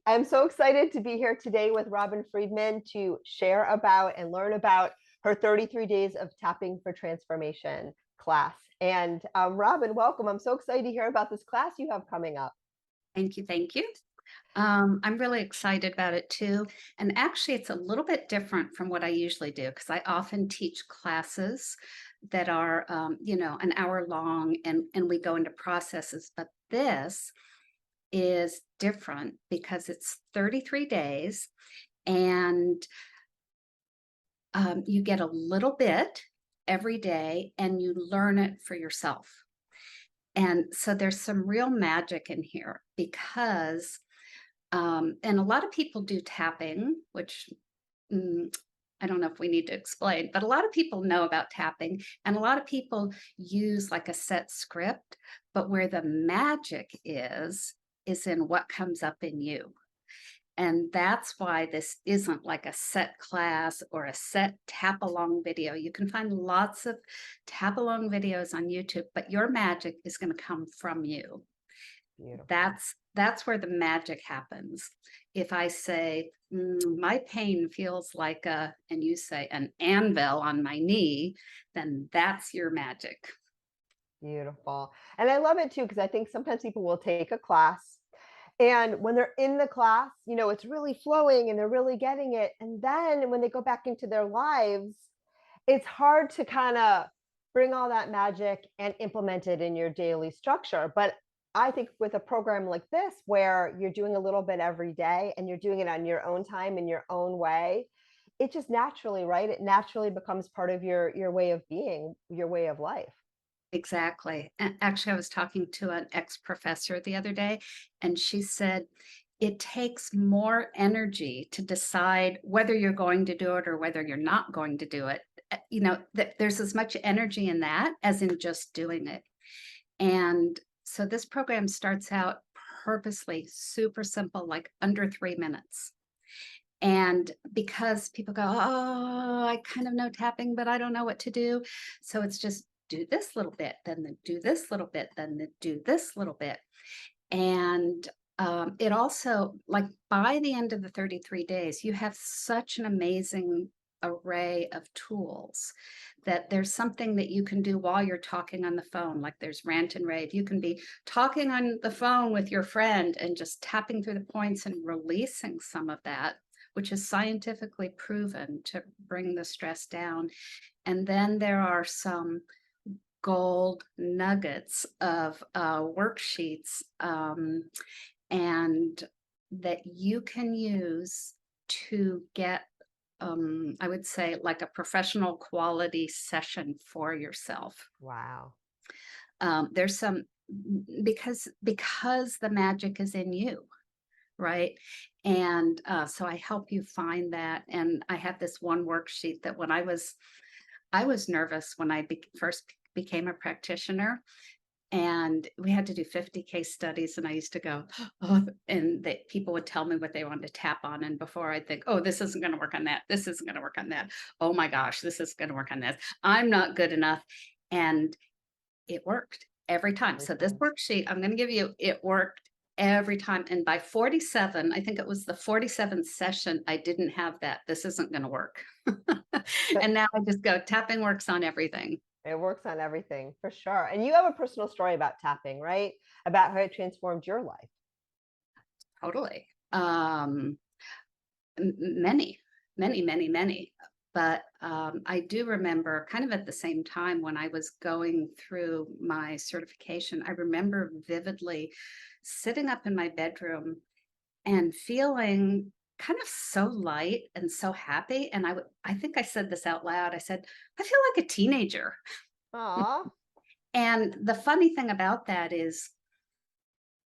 I'm so excited to be here today with Robin Friedman to share about and learn about her 33 Days of Tapping for Transformation class. And Robin, welcome. I'm so excited to hear about this class you have coming up. Thank you, thank you. I'm really excited about it too. And actually, it's a little bit different from what I usually do because I often teach classes that are, an hour long and we go into processes. But this is different because it's 33 days and you get a little bit every day and you learn it for yourself. And so there's some real magic in here because and a lot of people do tapping, which mm, I don't know if we need to explain, but a lot of people know about tapping, and a lot of people use like a set script. But where the magic is in what comes up in you. And that's why this isn't like a set class or a set tap along video. You can find lots of tap along videos on YouTube, but your magic is going to come from you. Beautiful. That's where the magic happens. If I say, my pain feels like and you say an anvil on my knee, then that's your magic. Beautiful. And I love it too, because I think sometimes people will take a class and when they're in the class, it's really flowing and they're really getting it. And then when they go back into their lives, it's hard to kind of bring all that magic and implement it in your daily structure. But I think with a program like this, where you're doing a little bit every day and you're doing it on your own time in your own way, it just naturally, right? It naturally becomes part of your way of being, your way of life. Exactly. And actually, I was talking to an ex-professor the other day, and she said it takes more energy to decide whether you're going to do it or whether you're not going to do it. That there's as much energy in that as in just doing it. And so this program starts out purposely super simple, like under 3 minutes. And because people go, oh, I kind of know tapping, but I don't know what to do. So it's just do this little bit, then do this little bit, then do this little bit. And it also, like by the end of the 33 days, you have such an amazing array of tools that there's something that you can do while you're talking on the phone. Like there's rant and rave. You can be talking on the phone with your friend and just tapping through the points and releasing some of that, which is scientifically proven to bring the stress down. And then there are some gold nuggets of worksheets and that you can use to get, I would say, like a professional quality session for yourself. Wow. There's some because the magic is in you, right? And so I help you find that. And I have this one worksheet that when I was nervous when I first became a practitioner, and we had to do 50 case studies, and I used to go, oh, and people would tell me what they wanted to tap on, and before I'd think, oh, this isn't going to work on that, this isn't going to work on that, oh my gosh, this is going to work on this, I'm not good enough. And it worked every time. Every So this time. worksheet I'm going to give you, it worked every time. And by 47, I think it was the 47th session, I didn't have that. This isn't going to work. And now I just go, tapping works on everything. It works on everything for sure. And you have a personal story about tapping, right? About how it transformed your life. Totally. Many, many, many, many. But I do remember kind of at the same time when I was going through my certification, I remember vividly sitting up in my bedroom and feeling kind of so light and so happy. And I think I said this out loud. I said, I feel like a teenager. Aw, And the funny thing about that is,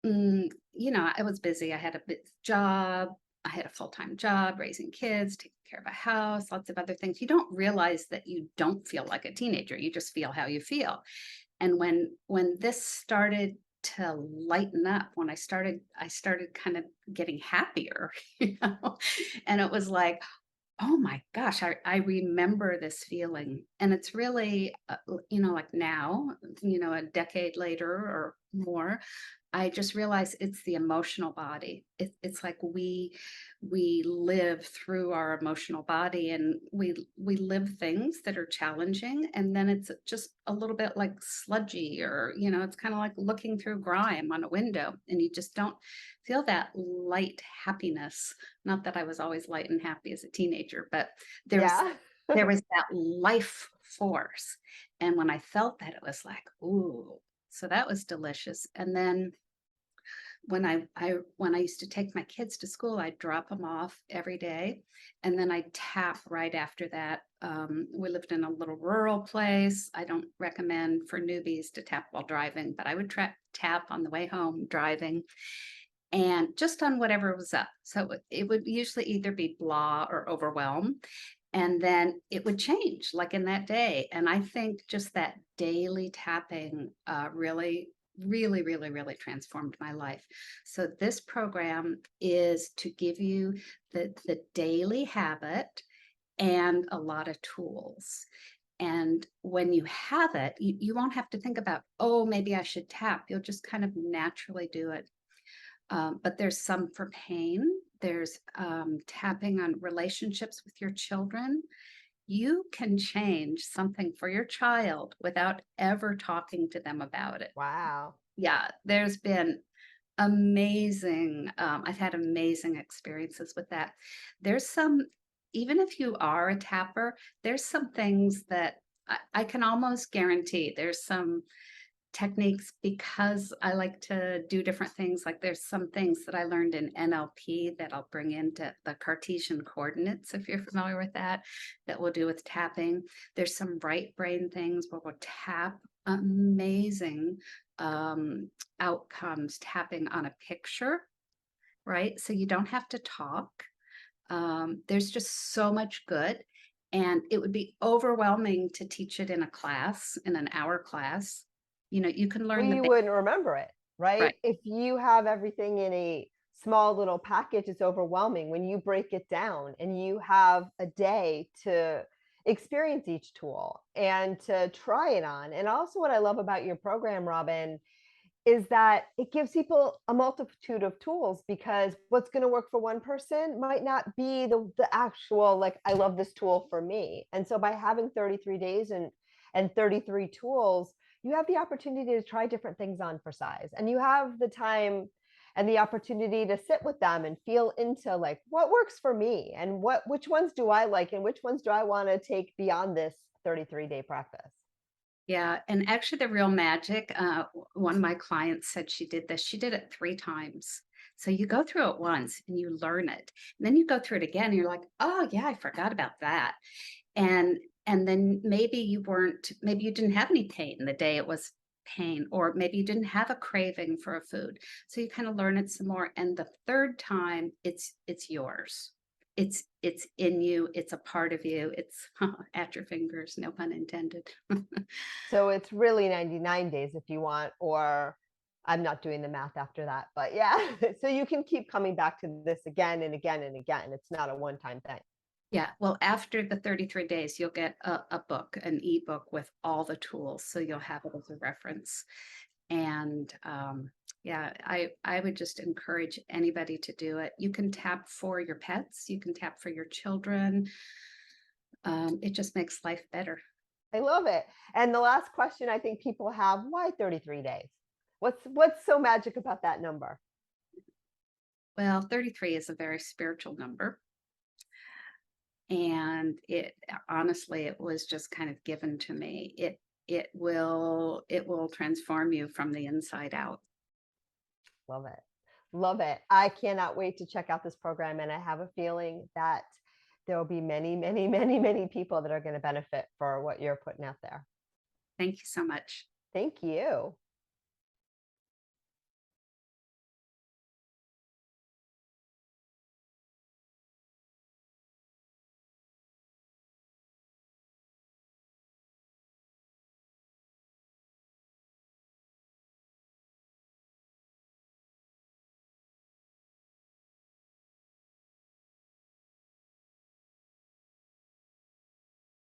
I was busy. I had a job. I had a full-time job, raising kids, taking care of a house, lots of other things. You don't realize that you don't feel like a teenager. You just feel how you feel. And when this started to lighten up, when I started kind of getting happier, and it was like, oh my gosh, I remember this feeling. And it's really, like now, a decade later or more, I just realized it's the emotional body. It's like we live through our emotional body, and we live things that are challenging, and then it's just a little bit like sludgy, or it's kind of like looking through grime on a window, and you just don't feel that light happiness. Not that I was always light and happy as a teenager, but there was Yeah. there was that life force. And when I felt that, it was like, ooh, so that was delicious. And then when I used to take my kids to school, I'd drop them off every day, and then I'd tap right after that. We lived in a little rural place. I don't recommend for newbies to tap while driving, but I would tap on the way home driving, and just on whatever was up. So it would usually either be blah or overwhelm, and then it would change like in that day. And I think just that daily tapping really, really, really, really transformed my life. So this program is to give you the daily habit and a lot of tools. And when you have it, you won't have to think about, oh, maybe I should tap. You'll just kind of naturally do it. But there's some for pain. There's tapping on relationships with your children. You can change something for your child without ever talking to them about it. Wow. Yeah, there's been amazing, I've had amazing experiences with that. There's some, even if you are a tapper, there's some things that I can almost guarantee there's some techniques, because I like to do different things. Like there's some things that I learned in NLP that I'll bring into the Cartesian coordinates, if you're familiar with that, that we'll do with tapping. There's some right brain things where we'll tap amazing outcomes tapping on a picture, right? So you don't have to talk. There's just so much good. And it would be overwhelming to teach it in a class, in an hour class. You can Well, learn the you wouldn't remember it, right? right. If you have everything in a small little package, it's overwhelming. When you break it down and you have a day to experience each tool and to try it on. And also, what I love about your program, Robin, is that it gives people a multitude of tools, because what's going to work for one person might not be the actual, like, I love this tool for me. And so by having 33 days and 33 tools, you have the opportunity to try different things on for size, and you have the time and the opportunity to sit with them and feel into, like, what works for me, and which ones do I like, and which ones do I want to take beyond this 33-day practice. Yeah, and actually the real magic, one of my clients said she did this. She did it 3 times. So you go through it once and you learn it. And then you go through it again and you're like, "Oh, yeah, I forgot about that." And and then maybe you didn't have any pain the day it was pain, or maybe you didn't have a craving for a food. So you kind of learn it some more, and the third time it's yours. It's in you, it's a part of you. It's at your fingers, no pun intended. So it's really 99 days if you want, or I'm not doing the math after that, but yeah. So you can keep coming back to this again and again and again. It's not a one-time thing. Yeah, well, after the 33 days, you'll get a book, an ebook with all the tools, so you'll have it as a reference. And yeah, I would just encourage anybody to do it. You can tap for your pets, you can tap for your children. It just makes life better. I love it. And the last question I think people have, why 33 days? What's so magic about that number? Well, 33 is a very spiritual number. And it honestly, it was just kind of given to me. It will transform you from the inside out. Love it. Love it. I cannot wait to check out this program, and I have a feeling that there will be many, many, many, many people that are going to benefit for what you're putting out there. Thank you so much. Thank you.